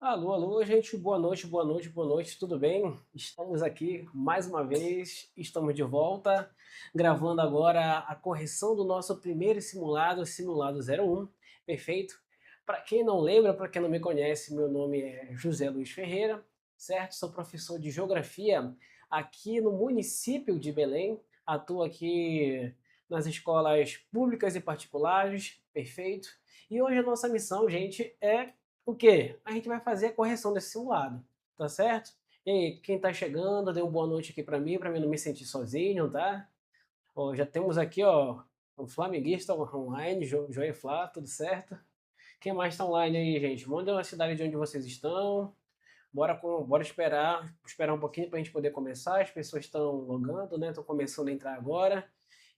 Alô, alô, gente, boa noite, boa noite, boa noite, tudo bem? Estamos aqui mais uma vez, estamos de volta, gravando agora a correção do nosso primeiro simulado, simulado 01, perfeito? Para quem não lembra, para quem não me conhece, meu nome é José Luiz Ferreira, certo? Sou professor de Geografia aqui no município de Belém, atuo aqui nas escolas públicas e particulares, perfeito? E hoje a nossa missão, gente, é o quê? A gente vai fazer a correção desse simulado, tá certo? E aí, quem tá chegando, dê uma boa noite aqui para mim não me sentir sozinho, tá? Ó, já temos aqui, ó, um flamenguista online, Joia Flá, tudo certo? Quem mais tá online aí, gente? Manda a cidade de onde vocês estão. Bora esperar um pouquinho pra gente poder começar. As pessoas estão logando, né? Estão começando a entrar agora.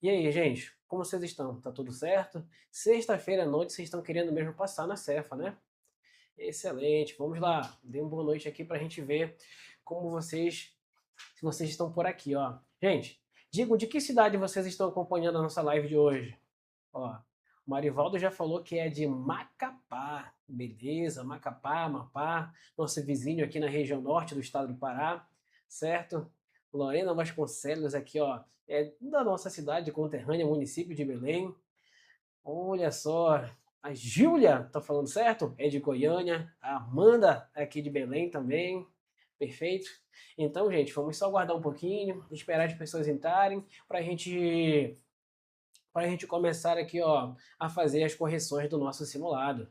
E aí, gente, como vocês estão? Tá tudo certo? Sexta-feira à noite vocês estão querendo mesmo passar na Cefa, né? Excelente, vamos lá. Dê uma boa noite aqui para a gente ver como se vocês estão por aqui, ó. Gente, digam de que cidade vocês estão acompanhando a nossa live de hoje. Ó, o Marivaldo já falou que é de Macapá. Beleza, Macapá, Amapá, nosso vizinho aqui na região norte do estado do Pará, certo? Lorena Vasconcelos aqui, ó, é da nossa cidade conterrânea, município de Belém. Olha só, a Júlia, tá falando certo? É de Goiânia. A Amanda é aqui de Belém também. Perfeito? Então, gente, vamos só aguardar um pouquinho, esperar as pessoas entrarem para a gente começar aqui, ó, a fazer as correções do nosso simulado.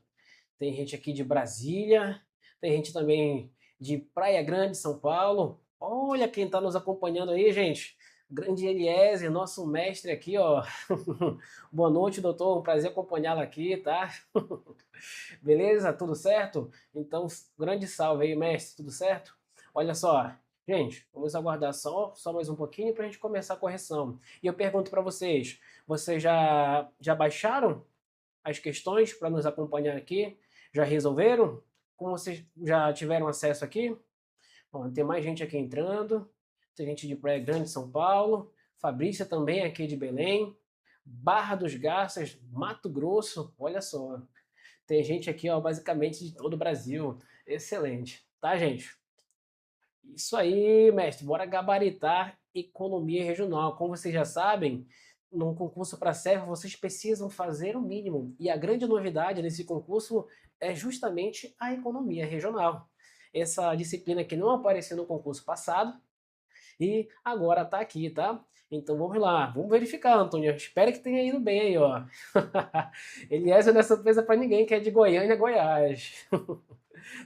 Tem gente aqui de Brasília, tem gente também de Praia Grande, São Paulo. Olha quem está nos acompanhando aí, gente. Grande Eliezer, nosso mestre aqui, ó. Boa noite, doutor. Um prazer acompanhá-lo aqui, tá? Beleza? Tudo certo? Então, grande salve aí, mestre. Tudo certo? Olha só, gente, vamos aguardar só mais um pouquinho para a gente começar a correção. E eu pergunto para vocês, vocês já baixaram as questões para nos acompanhar aqui? Já resolveram? Como vocês já tiveram acesso aqui? Bom, tem mais gente aqui entrando. Tem gente de Praia Grande, São Paulo. Fabrícia também aqui de Belém. Barra dos Garças, Mato Grosso. Olha só. Tem gente aqui, ó, basicamente de todo o Brasil. Excelente. Tá, gente? Isso aí, mestre. Bora gabaritar economia regional. Como vocês já sabem, num concurso para servo, vocês precisam fazer o mínimo. E a grande novidade nesse concurso é justamente a economia regional. Essa disciplina que não apareceu no concurso passado e agora está aqui, tá? Então vamos lá, vamos verificar, Antônio. Espero que tenha ido bem aí, ó. Eliezer não é surpresa para ninguém que é de Goiânia, Goiás.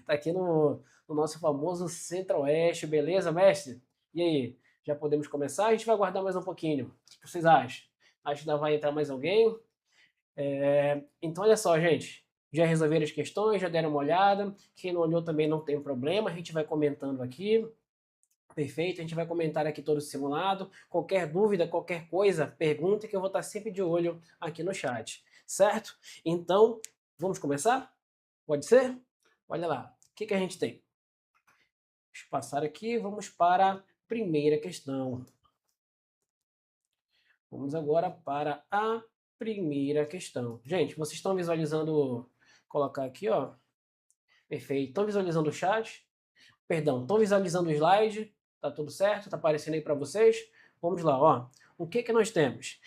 Tá aqui no nosso famoso Centro-Oeste, beleza, mestre? E aí, já podemos começar? A gente vai aguardar mais um pouquinho. O que vocês acham? Acho que ainda vai entrar mais alguém. Então, olha só, gente. Já resolveram as questões, já deram uma olhada. Quem não olhou também não tem problema, a gente vai comentando aqui. Perfeito, a gente vai comentar aqui todo o simulado. Qualquer dúvida, qualquer coisa, pergunta que eu vou estar sempre de olho aqui no chat, certo? Então, vamos começar? Pode ser? Olha lá, o que a gente tem? Deixa eu passar aqui, vamos para a primeira questão. Vamos agora para a primeira questão. Gente, vocês estão visualizando, colocar aqui, ó. Perfeito. Estão visualizando o chat? Perdão, estão visualizando o slide? Tá tudo certo? Tá aparecendo aí para vocês? Vamos lá, ó. O que nós temos?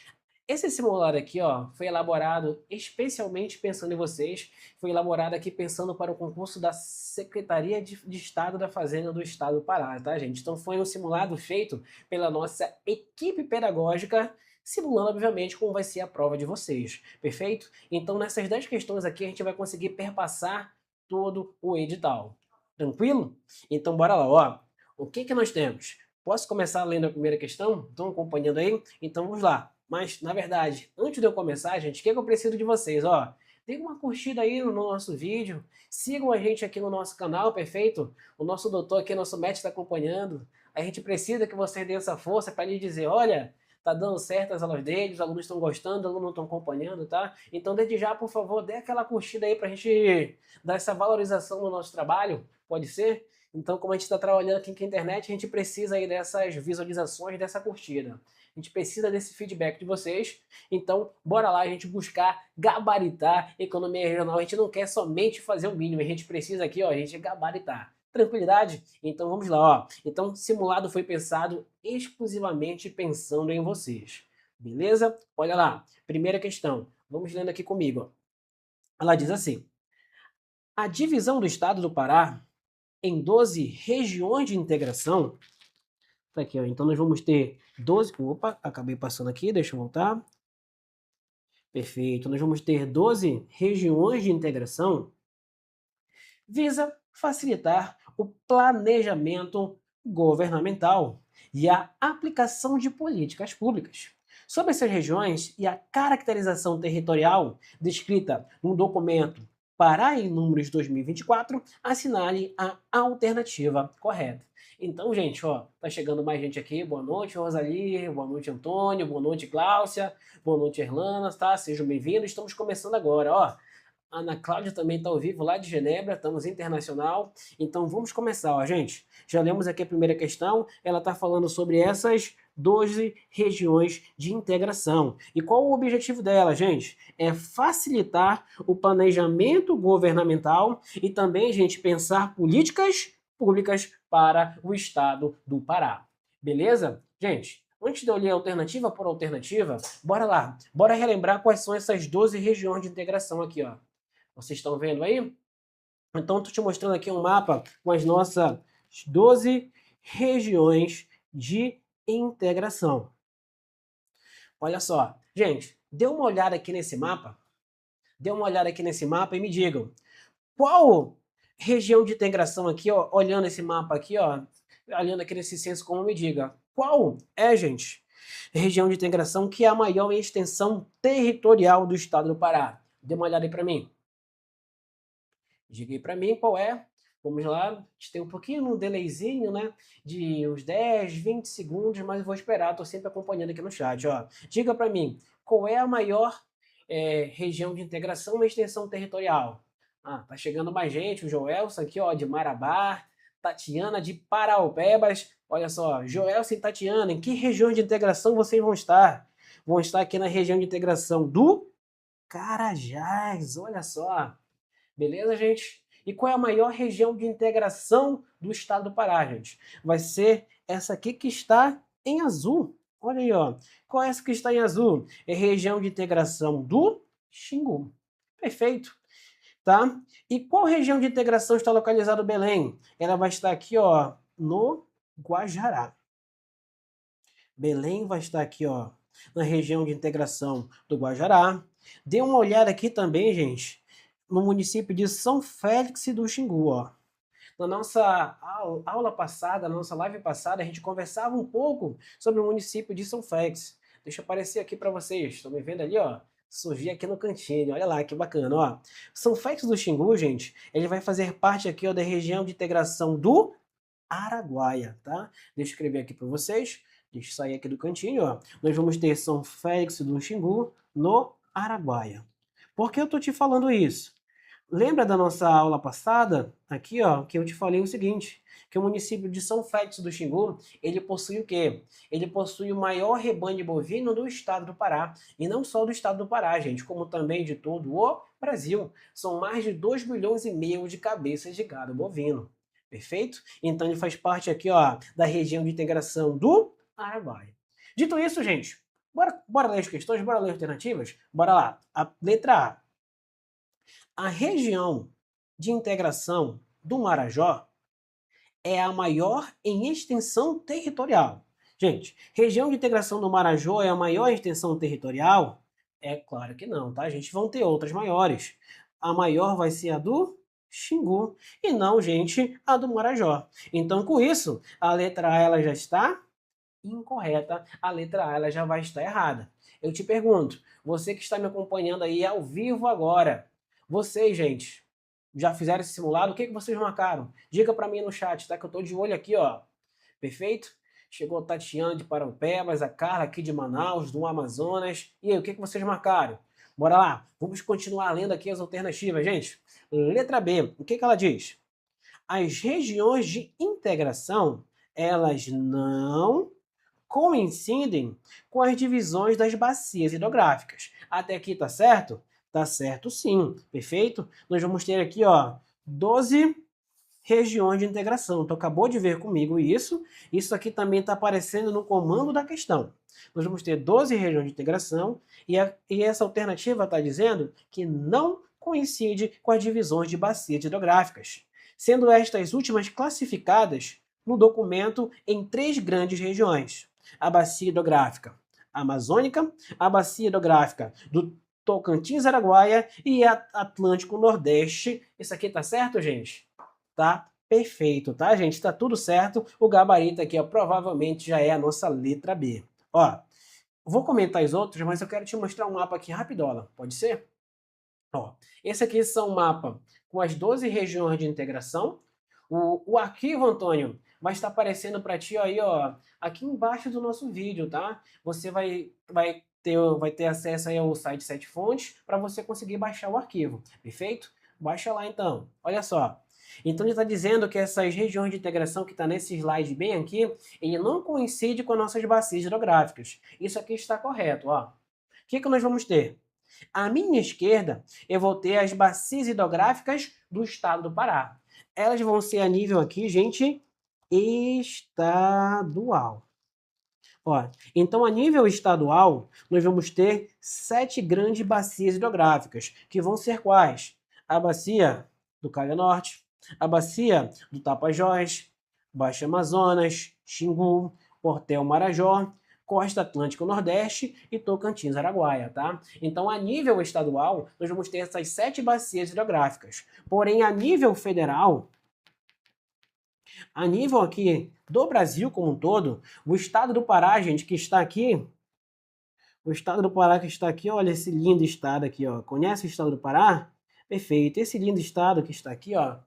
Esse simulado aqui, ó, foi elaborado especialmente pensando em vocês, foi elaborado aqui pensando para o concurso da Secretaria de Estado da Fazenda do Estado do Pará, tá, gente? Então foi um simulado feito pela nossa equipe pedagógica, simulando, obviamente, como vai ser a prova de vocês, perfeito? Então nessas 10 questões aqui a gente vai conseguir perpassar todo o edital. Tranquilo? Então bora lá, ó. O que nós temos? Posso começar lendo a primeira questão? Estão acompanhando aí? Então vamos lá. Mas, na verdade, antes de eu começar, gente, o que eu preciso de vocês? Ó, dê uma curtida aí no nosso vídeo, sigam a gente aqui no nosso canal, perfeito? O nosso doutor aqui, nosso mestre está acompanhando. A gente precisa que vocês dêem essa força para lhe dizer, olha, tá dando certo as aulas deles, os alunos estão gostando, os alunos não estão acompanhando, tá? Então, desde já, por favor, dê aquela curtida aí para a gente dar essa valorização no nosso trabalho, pode ser? Então, como a gente está trabalhando aqui com a internet, a gente precisa aí dessas visualizações, dessa curtida. A gente precisa desse feedback de vocês. Então, bora lá a gente buscar gabaritar economia regional. A gente não quer somente fazer o mínimo, a gente precisa aqui, ó, a gente gabaritar. Tranquilidade? Então vamos lá, ó. Então, simulado foi pensado exclusivamente pensando em vocês. Beleza? Olha lá. Primeira questão. Vamos lendo aqui comigo, ó. Ela diz assim: a divisão do estado do Pará em 12 regiões de integração. Tá aqui, ó. Então nós vamos ter 12. Opa, acabei passando aqui, deixa eu voltar. Perfeito. Nós vamos ter 12 regiões de integração. Visa facilitar o planejamento governamental e a aplicação de políticas públicas. Sobre essas regiões e a caracterização territorial descrita no documento Pará em Números 2024, assinale a alternativa correta. Então, gente, ó, tá chegando mais gente aqui. Boa noite, Rosalie. Boa noite, Antônio. Boa noite, Cláudia. Boa noite, Erlana, tá? Sejam bem-vindos. Estamos começando agora, ó. A Ana Cláudia também está ao vivo lá de Genebra, estamos internacional. Então vamos começar, ó, gente. Já lemos aqui a primeira questão, ela está falando sobre essas 12 regiões de integração. E qual o objetivo dela, gente? É facilitar o planejamento governamental e também, gente, pensar políticas públicas para o estado do Pará. Beleza? Gente, antes de eu ler alternativa por alternativa, bora lá. Bora relembrar quais são essas 12 regiões de integração aqui, ó. Vocês estão vendo aí? Então, estou te mostrando aqui um mapa com as nossas 12 regiões de integração. Olha só. Gente, dê uma olhada aqui nesse mapa. Dê uma olhada aqui nesse mapa e me digam qual região de integração aqui, ó, olhando esse mapa aqui, ó, olhando aqui nesse senso comum, me diga qual é, gente, região de integração que é a maior extensão territorial do estado do Pará. Dê uma olhada aí para mim. Diga aí para mim qual é. Vamos lá, a gente tem um pouquinho, um delayzinho, né? De uns 10, 20 segundos, mas eu vou esperar, estou sempre acompanhando aqui no chat, ó. Diga para mim, qual é a maior região de integração e extensão territorial? Ah, tá chegando mais gente, o Joelson aqui, ó, de Marabá, Tatiana de Paraupebas. Olha só, Joelson e Tatiana, em que região de integração vocês vão estar? Vão estar aqui na região de integração do Carajás, olha só. Beleza, gente? E qual é a maior região de integração do estado do Pará, gente? Vai ser essa aqui que está em azul. Olha aí, ó. Qual é essa que está em azul? É região de integração do Xingu. Perfeito, tá? E qual região de integração está localizado Belém? Ela vai estar aqui, ó, no Guajará. Belém vai estar aqui, ó, na região de integração do Guajará. Dê uma olhada aqui também, gente, no município de São Félix do Xingu, ó. Na nossa aula passada, na nossa live passada, a gente conversava um pouco sobre o município de São Félix. Deixa eu aparecer aqui para vocês. Estão me vendo ali, ó? Surgir aqui no cantinho. Olha lá, que bacana, ó. São Félix do Xingu, gente, ele vai fazer parte aqui, ó, da região de integração do Araguaia, tá? Deixa eu escrever aqui para vocês. Deixa eu sair aqui do cantinho, ó. Nós vamos ter São Félix do Xingu no Araguaia. Por que eu tô te falando isso? Lembra da nossa aula passada, aqui, ó, que eu te falei o seguinte, que o município de São Félix do Xingu, ele possui o quê? Ele possui o maior rebanho bovino do estado do Pará. E não só do estado do Pará, gente, como também de todo o Brasil. São mais de 2,5 milhões de cabeças de gado bovino. Perfeito? Então ele faz parte aqui, ó, da região de integração do Araguaia. Dito isso, gente, bora ler as questões, bora ler as alternativas? Bora lá. A letra A. A região de integração do Marajó é a maior em extensão territorial. Gente, região de integração do Marajó é a maior em extensão territorial? É claro que não, tá? A gente vão ter outras maiores. A maior vai ser a do Xingu e não, gente, a do Marajó. Então, com isso, a letra A ela já está incorreta, a letra A ela já vai estar errada. Eu te pergunto, você que está me acompanhando aí ao vivo agora, vocês, gente, já fizeram esse simulado? O que vocês marcaram? Diga para mim no chat, tá? Que eu estou de olho aqui, ó. Perfeito? Chegou a Tatiana de Paraupebas, a Carla aqui de Manaus, do Amazonas. E aí, o que vocês marcaram? Bora lá, vamos continuar lendo aqui as alternativas, gente. Letra B, o que ela diz? as regiões de integração, elas não coincidem com as divisões das bacias hidrográficas. Até aqui tá certo? Tá certo sim, perfeito? Nós vamos ter aqui, ó, 12 regiões de integração. Tu acabou de ver comigo isso. Isso aqui também está aparecendo no comando da questão. Nós vamos ter 12 regiões de integração e essa alternativa está dizendo que não coincide com as divisões de bacias hidrográficas, sendo estas últimas classificadas no documento em 3 grandes regiões: a bacia hidrográfica amazônica, a bacia hidrográfica do Tocantins-Araguaia e a Atlântico Nordeste. Isso aqui tá certo, gente? Tá perfeito, tá, gente? Tá tudo certo. O gabarito aqui, ó, provavelmente já é a nossa letra B. Ó, vou comentar os outros, mas eu quero te mostrar um mapa aqui rapidola. Pode ser? Ó, esse aqui são um mapa com as 12 regiões de integração. O arquivo, Antônio, vai estar aparecendo para ti aí, ó, aqui embaixo do nosso vídeo, tá? Você vai ter acesso aí ao site 7 Fontes para você conseguir baixar o arquivo, perfeito? Baixa lá então. Olha só. Então ele está dizendo que essas regiões de integração que está nesse slide bem aqui, ele não coincide com as nossas bacias hidrográficas. Isso aqui está correto, ó. O que nós vamos ter? À minha esquerda, eu vou ter as bacias hidrográficas do estado do Pará. Elas vão ser a nível aqui, gente, estadual. Ó, então, a nível estadual, nós vamos ter 7 grandes bacias hidrográficas, que vão ser quais? A bacia do Calha Norte, a bacia do Tapajós, Baixo Amazonas, Xingu, Portel Marajó, Costa Atlântico Nordeste e Tocantins Araguaia, tá? Então, a nível estadual, nós vamos ter essas 7 bacias hidrográficas. Porém, a nível federal, a nível aqui do Brasil como um todo, o estado do Pará, gente, que está aqui, o estado do Pará que está aqui, olha esse lindo estado aqui, ó. Conhece o estado do Pará? Perfeito. Esse lindo estado que está aqui, ó.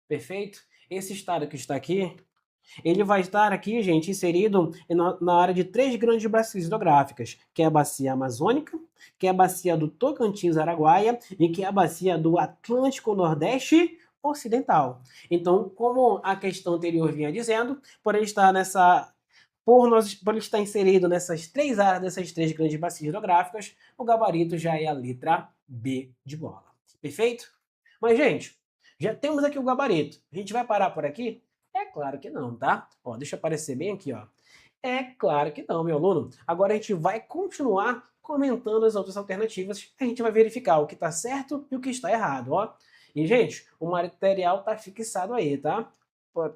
Perfeito? Esse estado que está aqui, ele vai estar aqui, gente, inserido na área de 3 grandes bacias hidrográficas, que é a bacia amazônica, que é a bacia do Tocantins-Araguaia e que é a bacia do Atlântico Nordeste Ocidental. Então, como a questão anterior vinha dizendo, por ele estar por ele estar inserido nessas 3 áreas, dessas 3 grandes bacias hidrográficas, o gabarito já é a letra B de bola. Perfeito? Mas, gente, já temos aqui o gabarito. A gente vai parar por aqui? É claro que não, tá? Ó, deixa eu aparecer bem aqui, ó. É claro que não, meu aluno. Agora a gente vai continuar comentando as outras alternativas. A gente vai verificar o que está certo e o que está errado, ó. E, gente, o material está fixado aí, tá?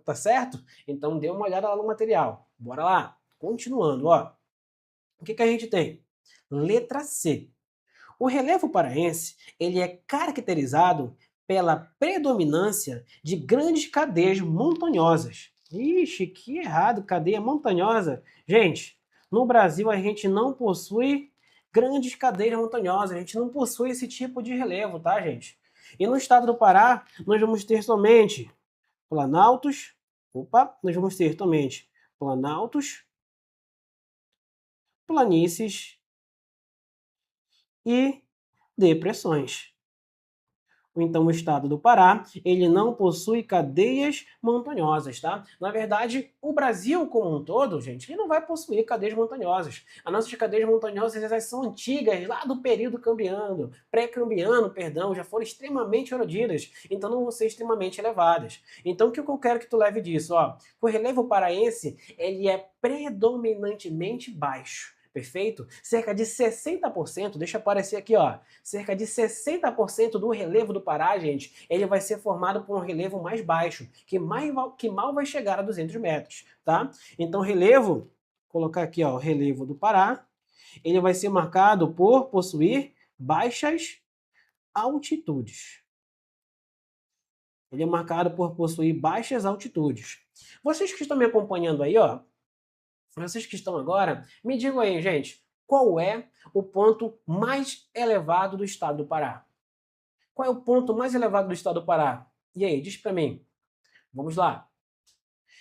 Tá certo? Então dê uma olhada lá no material. Bora lá. Continuando, ó. O que a gente tem? Letra C. O relevo paraense, ele é caracterizado pela predominância de grandes cadeias montanhosas. Ixi, que errado, cadeia montanhosa. Gente, no Brasil a gente não possui grandes cadeias montanhosas, a gente não possui esse tipo de relevo, tá, gente? E no estado do Pará, nós vamos ter somente planaltos, nós vamos ter somente planaltos, planícies e depressões. Então, o estado do Pará, ele não possui cadeias montanhosas, tá? Na verdade, o Brasil como um todo, gente, ele não vai possuir cadeias montanhosas. As nossas cadeias montanhosas, elas são antigas, lá do período cambriano, pré-cambriano, perdão, já foram extremamente erodidas, então não vão ser extremamente elevadas. Então, o que eu quero que tu leve disso, ó? O relevo paraense, ele é predominantemente baixo. Perfeito? Cerca de 60%, deixa aparecer aqui, ó, cerca de 60% do relevo do Pará, gente, ele vai ser formado por um relevo mais baixo, que mal vai chegar a 200 metros, tá? Então, relevo, vou colocar aqui, ó, o relevo do Pará, ele vai ser marcado por possuir baixas altitudes. Ele é marcado por possuir baixas altitudes. Vocês que estão me acompanhando aí, ó, vocês que estão agora, me digam aí, gente, qual é o ponto mais elevado do estado do Pará? Qual é o ponto mais elevado do estado do Pará? E aí, diz para mim. Vamos lá.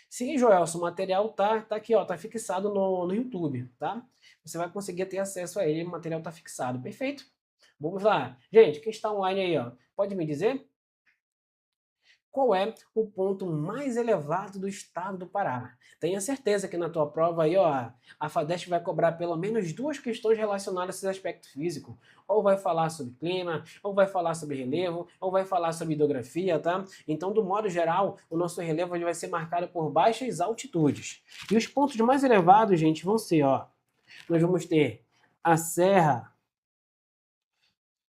Sim, Joelson, o material tá aqui, ó, tá fixado no YouTube, tá? Você vai conseguir ter acesso a ele, o material tá fixado, perfeito? Vamos lá. Gente, quem está online aí, ó, pode me dizer? qual é o ponto mais elevado do estado do Pará? Tenha certeza que na tua prova aí, ó, a FADESP vai cobrar pelo menos 2 questões relacionadas a esse aspecto físico. Ou vai falar sobre clima, ou vai falar sobre relevo, ou vai falar sobre hidrografia, tá? Então, do modo geral, o nosso relevo ele vai ser marcado por baixas altitudes. E os pontos mais elevados, gente, vão ser, ó, nós vamos ter a Serra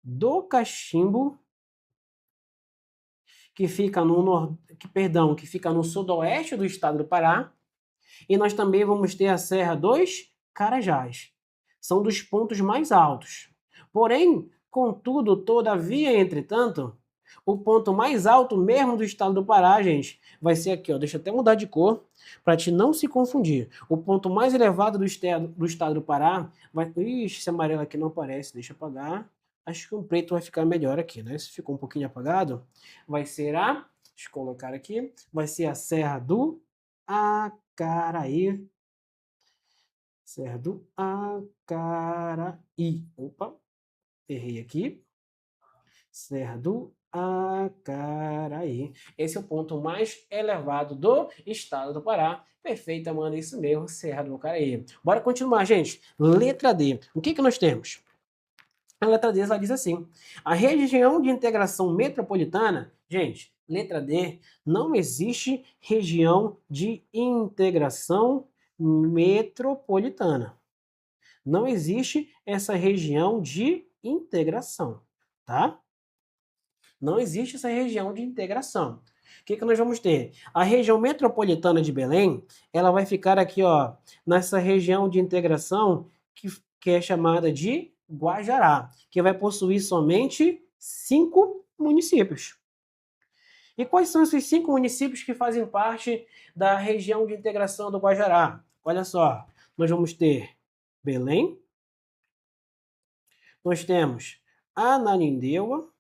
do Cachimbo, que fica que fica no sudoeste do estado do Pará, e nós também vamos ter a Serra dos Carajás. São dos pontos mais altos. Porém, contudo, todavia, entretanto, o ponto mais alto mesmo do estado do Pará, gente, vai ser aqui, ó. Deixa eu até mudar de cor para te não se confundir. O ponto mais elevado do estado do Pará vai. Ixi, esse amarelo aqui não aparece, deixa eu apagar. Acho que um preto vai ficar melhor aqui, né? Se ficou um pouquinho apagado, vai ser a. Deixa eu colocar aqui. Vai ser a Serra do Acaraí. Serra do Acaraí. Opa, errei aqui. Serra do Acaraí. Esse é o ponto mais elevado do estado do Pará. Perfeito, Amanda, isso mesmo, Serra do Acaraí. Bora continuar, gente. Letra D. O que nós temos? A letra D ela diz assim: a região de integração metropolitana, gente, letra D, não existe região de integração metropolitana. Não existe essa região de integração, tá? Não existe essa região de integração. O que nós vamos ter? A região metropolitana de Belém, ela vai ficar aqui, ó, nessa região de integração que é chamada de Guajará, que vai possuir somente 5 municípios. E quais são esses 5 municípios que fazem parte da região de integração do Guajará? Olha só, nós vamos ter Belém, nós temos Ananindeua,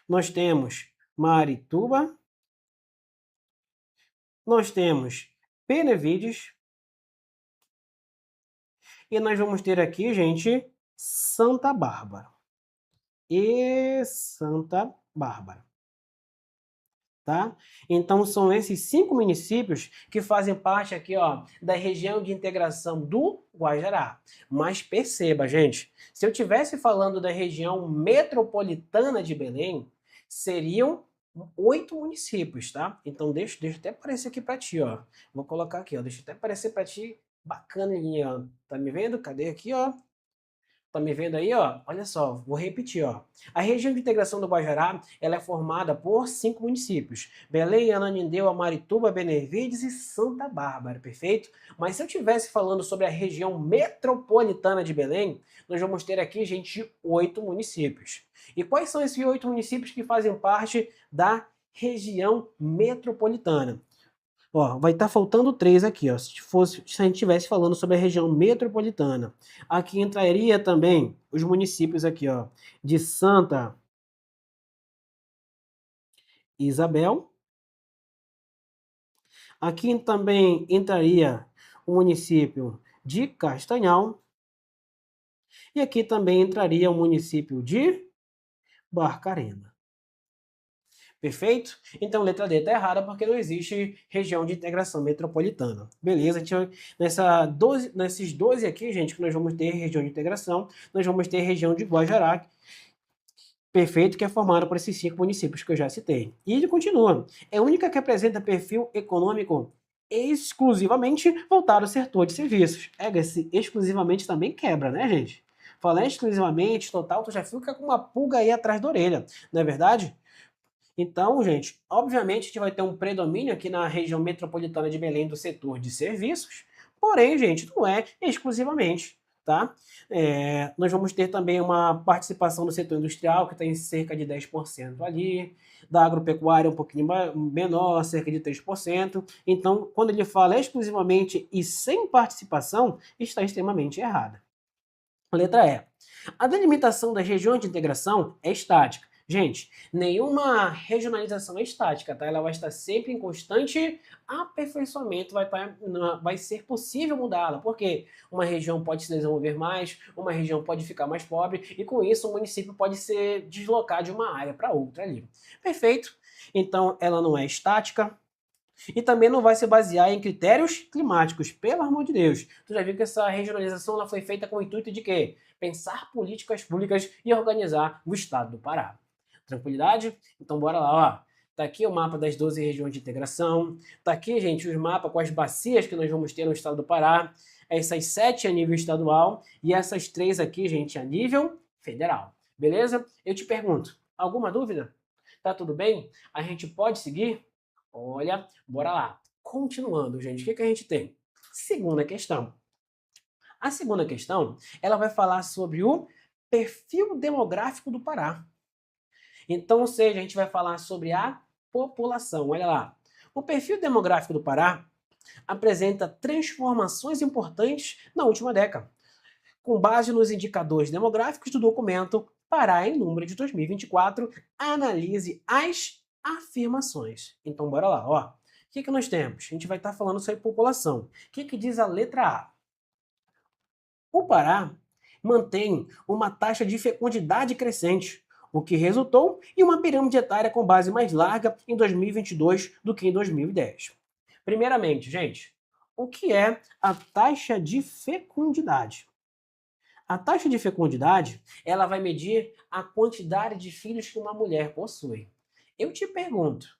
nós temos Marituba, nós temos Benevides, e nós vamos ter aqui, gente, Santa Bárbara. E Santa Bárbara. Tá? Então, são esses 5 municípios que fazem parte aqui, ó, da região de integração do Guajará. Mas perceba, gente, se eu estivesse falando da região metropolitana de Belém, seriam 8 municípios, tá? Então, deixa até aparecer aqui para ti, ó. Vou colocar aqui, ó, deixa até aparecer para ti, bacaninha, ó. Tá me vendo? Cadê aqui, ó? Tá me vendo aí, ó? Olha só, vou repetir, ó. A região de integração do Guajará, ela é formada por 5 municípios: Belém, Ananindeua, Marituba, Benevides e Santa Bárbara, perfeito? Mas se eu estivesse falando sobre a região metropolitana de Belém, nós vamos ter aqui, gente, 8 municípios. E quais são esses 8 municípios que fazem parte da região metropolitana? Ó, vai estar faltando 3 aqui, ó, se a gente estivesse falando sobre a região metropolitana. Aqui entraria também os municípios aqui, ó, de Santa Isabel. Aqui também entraria o município de Castanhal. E aqui também entraria o município de Barcarena. Perfeito? Então, letra D está errada porque não existe região de integração metropolitana. Beleza? Então, nesses 12 aqui, gente, que nós vamos ter região de integração, nós vamos ter região de Guajará, perfeito, que é formada por esses 5 municípios que eu já citei. E ele continua. É a única que apresenta perfil econômico exclusivamente voltado ao setor de serviços. Esse exclusivamente também quebra, né, gente? Falar exclusivamente, total, tu já fica com uma pulga aí atrás da orelha, não é verdade? Então, gente, obviamente a gente vai ter um predomínio aqui na região metropolitana de Belém do setor de serviços, porém, gente, não é exclusivamente, tá? Nós vamos ter também uma participação do setor industrial, que está em cerca de 10% ali, da agropecuária um pouquinho menor, cerca de 3%. Então, quando ele fala exclusivamente e sem participação, está extremamente errada. Letra E. A delimitação das regiões de integração é estática. Gente, nenhuma regionalização é estática, tá? Ela vai estar sempre em constante aperfeiçoamento, vai ser possível mudá-la, porque uma região pode se desenvolver mais, uma região pode ficar mais pobre, e com isso o município pode se deslocar de uma área para outra ali. Perfeito? Então, ela não é estática, e também não vai se basear em critérios climáticos, pelo amor de Deus. Tu já viu que essa regionalização ela foi feita com o intuito de quê? Pensar políticas públicas e organizar o estado do Pará. Tranquilidade? Então bora lá, ó. Tá aqui o mapa das 12 regiões de integração. Tá aqui, gente, os mapas com as bacias que nós vamos ter no estado do Pará. Essas 7 a nível estadual e essas 3 aqui, gente, a nível federal. Beleza? Eu te pergunto, alguma dúvida? Tá tudo bem? A gente pode seguir? Olha, bora lá. Continuando, gente, o que a gente tem? Segunda questão. A segunda questão, ela vai falar sobre o perfil demográfico do Pará. Então, ou seja, a gente vai falar sobre a população. Olha lá. O perfil demográfico do Pará apresenta transformações importantes na última década, com base nos indicadores demográficos do documento Pará em Número de 2024, analise as afirmações. Então, bora lá, ó. O que nós temos? A gente vai estar falando sobre população. O que diz a letra A? O Pará mantém uma taxa de fecundidade crescente, o que resultou em uma pirâmide etária com base mais larga em 2022 do que em 2010. Primeiramente, gente, o que é a taxa de fecundidade? A taxa de fecundidade, ela vai medir a quantidade de filhos que uma mulher possui. Eu te pergunto,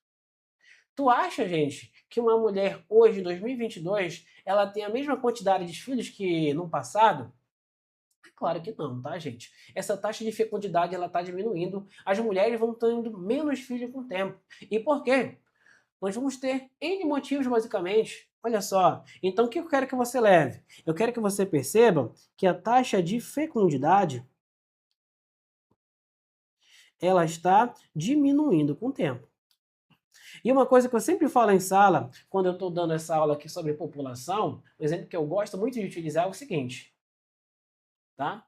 tu acha, gente, que uma mulher hoje, em 2022, ela tem a mesma quantidade de filhos que no passado? Claro que não, tá, gente? Essa taxa de fecundidade ela está diminuindo, as mulheres vão tendo menos filhos com o tempo. E por quê? Nós vamos ter N motivos, basicamente. Olha só, então o que eu quero que você leve? Eu quero que você perceba que a taxa de fecundidade ela está diminuindo com o tempo. E uma coisa que eu sempre falo em sala, quando eu estou dando essa aula aqui sobre população, um exemplo que eu gosto muito de utilizar é o seguinte, tá?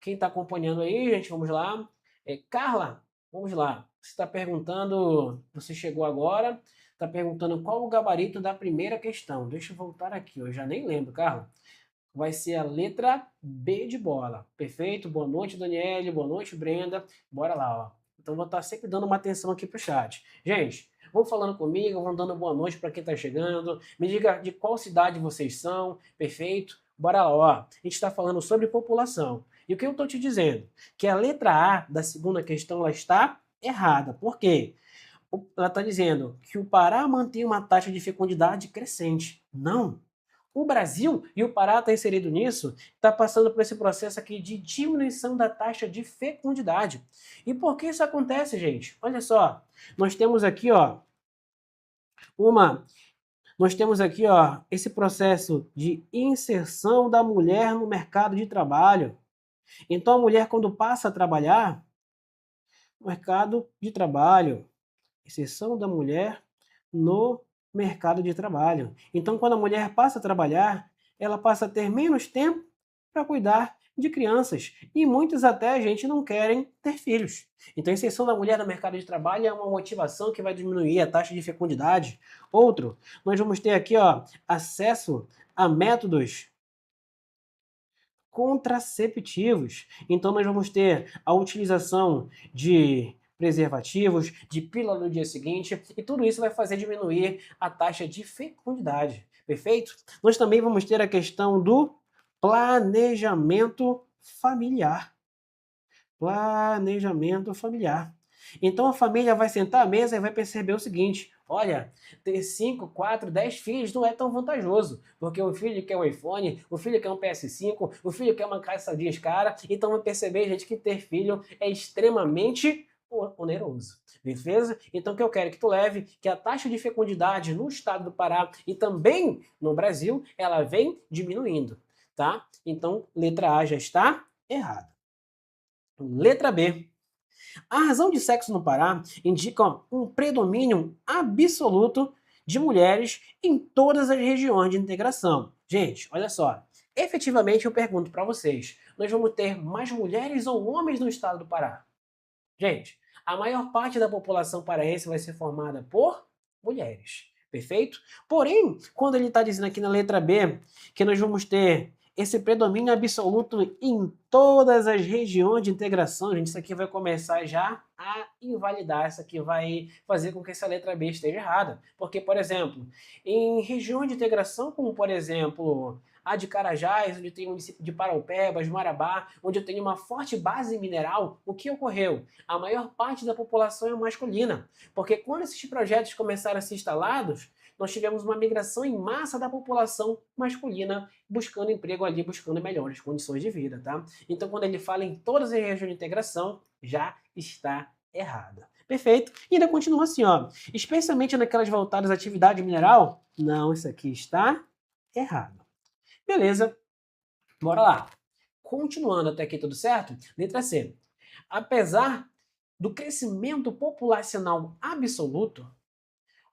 Quem está acompanhando aí, gente, vamos lá. Carla, vamos lá. Você está perguntando, você chegou agora, está perguntando qual o gabarito da primeira questão. Deixa eu voltar aqui, eu já nem lembro, Carla. Vai ser a letra B de bola. Perfeito? Boa noite, Daniele. Boa noite, Brenda. Bora lá, ó. Então vou estar sempre dando uma atenção aqui pro chat. Gente, vão falando comigo, vão dando boa noite para quem está chegando. Me diga de qual cidade vocês são. Perfeito? Bora lá, ó. A gente está falando sobre população. E o que eu estou te dizendo? Que a letra A da segunda questão ela está errada. Por quê? Ela está dizendo que o Pará mantém uma taxa de fecundidade crescente. Não. O Brasil, e o Pará está inserido nisso, está passando por esse processo aqui de diminuição da taxa de fecundidade. E por que isso acontece, gente? Olha só, nós temos aqui, ó, esse processo de inserção da mulher no mercado de trabalho. Então, a mulher, quando passa a trabalhar, mercado de trabalho, inserção da mulher no mercado de trabalho. Então, quando a mulher passa a trabalhar, ela passa a ter menos tempo para cuidar de crianças. E muitos até, a gente, não querem ter filhos. Então, a inserção da mulher no mercado de trabalho é uma motivação que vai diminuir a taxa de fecundidade. Outro, nós vamos ter aqui, ó, acesso a métodos contraceptivos. Então, nós vamos ter a utilização de preservativos, de pílula no dia seguinte, e tudo isso vai fazer diminuir a taxa de fecundidade. Perfeito? Nós também vamos ter a questão do planejamento familiar. Planejamento familiar. Então a família vai sentar à mesa e vai perceber o seguinte: olha, ter 5, 4, 10 filhos não é tão vantajoso, porque o filho quer um iPhone, o filho quer um PS5, o filho quer uma casa de cara, então vai perceber, gente, que ter filho é extremamente oneroso. Beleza? Então o que eu quero que tu leve, que a taxa de fecundidade no estado do Pará e também no Brasil, ela vem diminuindo, tá? Então, letra A já está errada. Letra B. A razão de sexo no Pará indica um predomínio absoluto de mulheres em todas as regiões de integração. Gente, olha só. Efetivamente, eu pergunto para vocês: nós vamos ter mais mulheres ou homens no estado do Pará? Gente, a maior parte da população paraense vai ser formada por mulheres, perfeito? Porém, quando ele está dizendo aqui na letra B que nós vamos ter esse predomínio absoluto em todas as regiões de integração, gente, isso aqui vai começar já a invalidar, isso aqui vai fazer com que essa letra B esteja errada. Porque, por exemplo, em regiões de integração, como por exemplo a de Carajás, onde tem o município de Paraupebas, Marabá, onde eu tenho uma forte base mineral, o que ocorreu? A maior parte da população é masculina, porque quando esses projetos começaram a ser instalados, nós tivemos uma migração em massa da população masculina buscando emprego ali, buscando melhores condições de vida, tá? Então, quando ele fala em todas as regiões de integração, já está errada. Perfeito? E ainda continua assim, ó. Especialmente naquelas voltadas à atividade mineral, não, isso aqui está errado. Beleza, bora lá. Continuando até aqui tudo certo? Letra C. Apesar do crescimento populacional absoluto,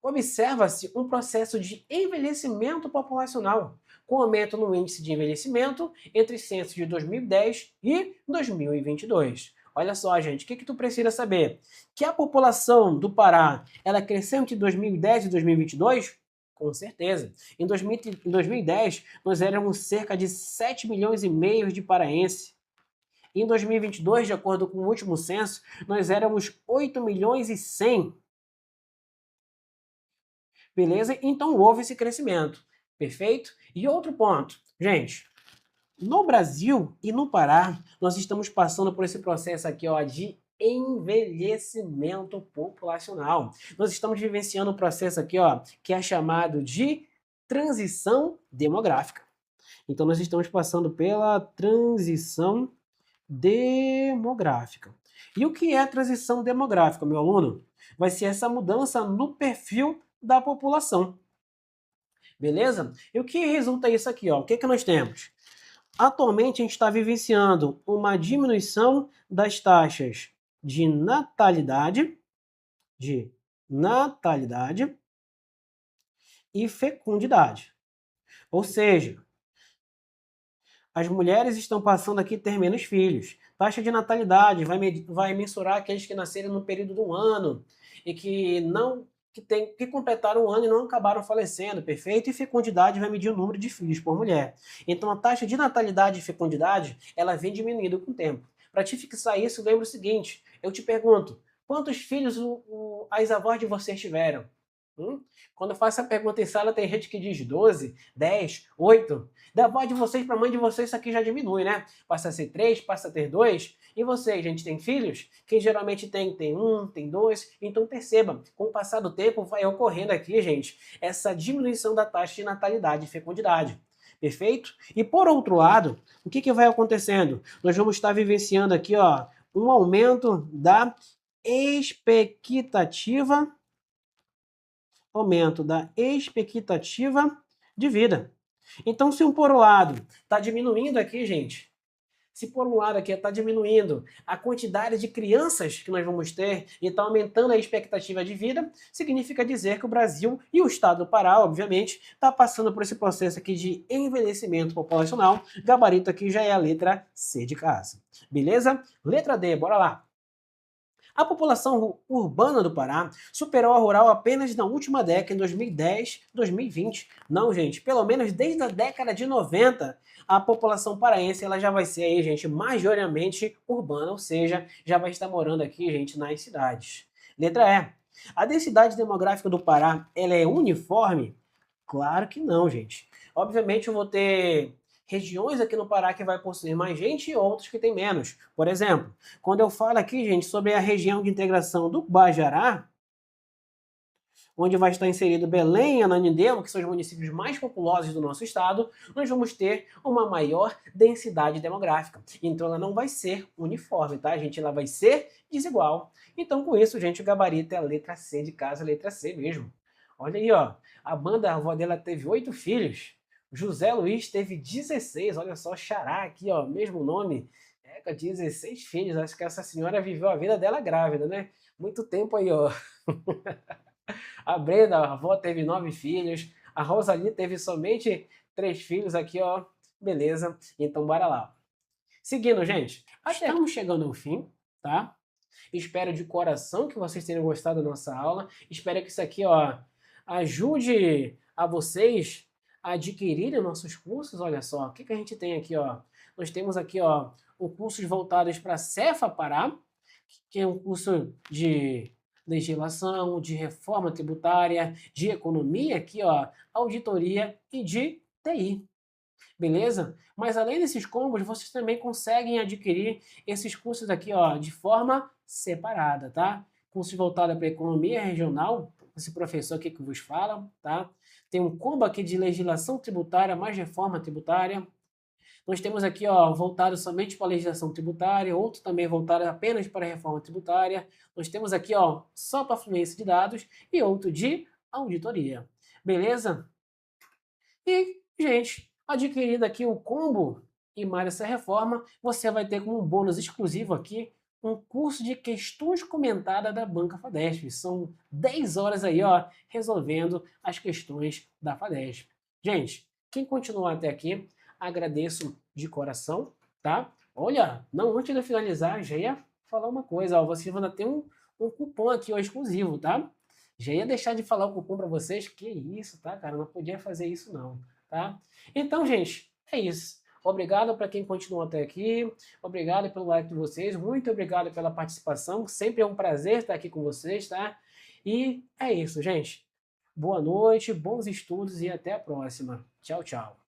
observa-se um processo de envelhecimento populacional, com aumento no índice de envelhecimento entre censos de 2010 e 2022. Olha só, gente, o que tu precisa saber? Que a população do Pará, ela cresceu entre 2010 e 2022? Com certeza. Em 2010, nós éramos cerca de 7 milhões e meio de paraenses. Em 2022, de acordo com o último censo, nós éramos 8 milhões e 100. Beleza? Então houve esse crescimento. Perfeito? E outro ponto. Gente, no Brasil e no Pará, nós estamos passando por esse processo aqui, ó, de envelhecimento populacional. Nós estamos vivenciando um processo aqui, ó, que é chamado de transição demográfica. Então nós estamos passando pela transição demográfica. E o que é a transição demográfica, meu aluno? Vai ser essa mudança no perfil da população. Beleza? E o que resulta isso aqui, ó? O que nós temos? Atualmente a gente está vivenciando uma diminuição das taxas de natalidade e fecundidade. Ou seja, as mulheres estão passando aqui a ter menos filhos. Taxa de natalidade vai mensurar aqueles que nasceram no período de um ano e que completaram um ano e não acabaram falecendo, perfeito? E fecundidade vai medir o número de filhos por mulher. Então a taxa de natalidade e fecundidade, ela vem diminuindo com o tempo. Para te fixar isso, lembra o seguinte, eu te pergunto, quantos filhos as avós de vocês tiveram? Quando eu faço a pergunta em sala, tem gente que diz 12, 10, 8. Da avó de vocês para a mãe de vocês, isso aqui já diminui, né? Passa a ser 3, passa a ter 2. E vocês, gente, tem filhos? Quem geralmente tem 1, tem 2. Então perceba, com o passar do tempo vai ocorrendo aqui, gente, essa diminuição da taxa de natalidade e fecundidade. Perfeito? E por outro lado, o que vai acontecendo? Nós vamos estar vivenciando aqui, ó, um aumento da expectativa de vida. Então, se por um lado está diminuindo aqui, gente, se por um lado aqui está diminuindo a quantidade de crianças que nós vamos ter e está aumentando a expectativa de vida, significa dizer que o Brasil e o estado do Pará, obviamente, está passando por esse processo aqui de envelhecimento populacional. Gabarito aqui já é a letra C de casa. Beleza? Letra D, bora lá. A população urbana do Pará superou a rural apenas na última década, em 2010, 2020. Não, gente, pelo menos desde a década de 90, a população paraense ela já vai ser aí, gente, majoritariamente urbana, ou seja, já vai estar morando aqui, gente, nas cidades. Letra E. A densidade demográfica do Pará, ela é uniforme? Claro que não, gente. Obviamente eu vou ter regiões aqui no Pará que vai possuir mais gente e outras que tem menos. Por exemplo, quando eu falo aqui, gente, sobre a região de integração do Guajará, onde vai estar inserido Belém e Ananindeua, que são os municípios mais populosos do nosso estado, nós vamos ter uma maior densidade demográfica. Então ela não vai ser uniforme, tá, gente? Ela vai ser desigual. Então com isso, gente, o gabarito é a letra C de casa, a letra C mesmo. Olha aí, ó. A banda, a avó dela teve 8 filhos. José Luiz teve 16. Olha só, Xará aqui, ó. Mesmo nome. É, com 16 filhos. Acho que essa senhora viveu a vida dela grávida, né? Muito tempo aí, ó. A Brenda, a avó, teve 9 filhos. A Rosalie teve somente 3 filhos aqui, ó. Beleza. Então, bora lá. Seguindo, gente. Estamos chegando ao fim, tá? Espero de coração que vocês tenham gostado da nossa aula. Espero que isso aqui, ó, ajude a vocês a adquirirem nossos cursos. Olha só, o que a gente tem aqui, ó? Nós temos aqui, ó, o cursos voltados para Cefa Pará, que é um curso de legislação, de reforma tributária, de economia aqui, ó, auditoria e de TI. Beleza? Mas além desses combos, vocês também conseguem adquirir esses cursos aqui, ó, de forma separada, tá? Cursos voltados para economia regional, esse professor aqui que vos fala, tá? Tem um combo aqui de legislação tributária mais reforma tributária. Nós temos aqui, ó, voltado somente para a legislação tributária, outro também voltado apenas para a reforma tributária. Nós temos aqui, ó, só para fluência de dados e outro de auditoria. Beleza? E, gente, adquirindo aqui o combo e mais essa reforma, você vai ter como um bônus exclusivo aqui um curso de questões comentadas da Banca Fadesp. São 10 horas aí, ó, resolvendo as questões da Fadesp. Gente, quem continuou até aqui, agradeço de coração, tá? Olha, não, antes de eu finalizar, já ia falar uma coisa, ó, vocês vão ter um cupom aqui, ó, exclusivo, tá? Já ia deixar de falar o cupom para vocês, que isso, tá, cara? Não podia fazer isso não, tá? Então, gente, é isso. Obrigado para quem continuou até aqui, obrigado pelo like de vocês, muito obrigado pela participação, sempre é um prazer estar aqui com vocês, tá? E é isso, gente. Boa noite, bons estudos e até a próxima. Tchau, tchau.